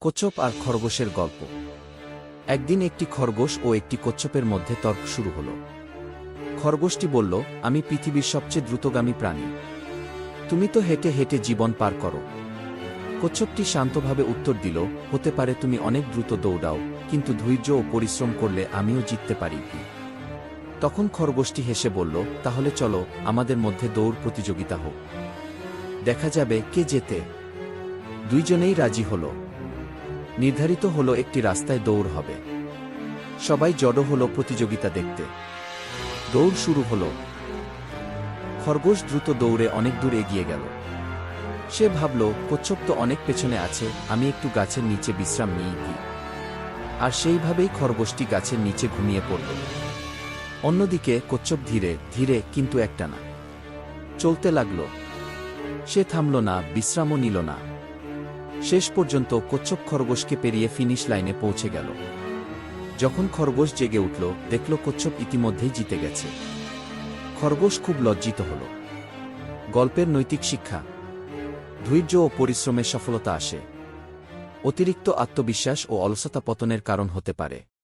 কচ্ছপ আর খরগোশের গল্প। একদিন একটি খরগোশ ও একটি কচ্ছপের মধ্যে তর্ক শুরু হল। খরগোশটি বলল, আমি পৃথিবীর সবচেয়ে দ্রুতগামী প্রাণী, তুমি তো হেঁটে হেঁটে জীবন পার করো। কচ্ছপটি শান্তভাবে উত্তর দিল, হতে পারে তুমি অনেক দ্রুত দৌড়াও, কিন্তু ধৈর্য ও পরিশ্রম করলে আমিও জিততে পারি। তখন খরগোশটি হেসে বলল, তাহলে চলো আমাদের মধ্যে দৌড় প্রতিযোগিতা হোক, দেখা যাবে কে জেতে। দুইজনেই রাজি হল। নির্ধারিত হল একটি রাস্তায় দৌড় হবে। সবাই জড়ো হল প্রতিযোগিতা দেখতে। দৌড় শুরু হল। খরগোশ দ্রুত দৌড়ে অনেক দূর এগিয়ে গেল। সে ভাবল, কচ্ছপ তো অনেক পেছনে আছে, আমি একটু গাছের নিচে বিশ্রাম নিই কি। আর সেইভাবেই খরগোশটি গাছের নিচে ঘুমিয়ে পড়ল। অন্যদিকে কচ্ছপ ধীরে ধীরে কিন্তু একটানা চলতে লাগল। সে থামল না, বিশ্রামও নিল না। শেষ পর্যন্ত কচ্ছপ খরগোশকে পেরিয়ে ফিনিশ লাইনে পৌঁছে গেল। যখন খরগোশ জেগে উঠল, দেখল কচ্ছপ ইতিমধ্যেই জিতে গেছে। খরগোশ খুব লজ্জিত হল। গল্পের নৈতিক শিক্ষা: ধৈর্য ও পরিশ্রমে সফলতা আসে। অতিরিক্ত আত্মবিশ্বাস ও অলসতা পতনের কারণ হতে পারে।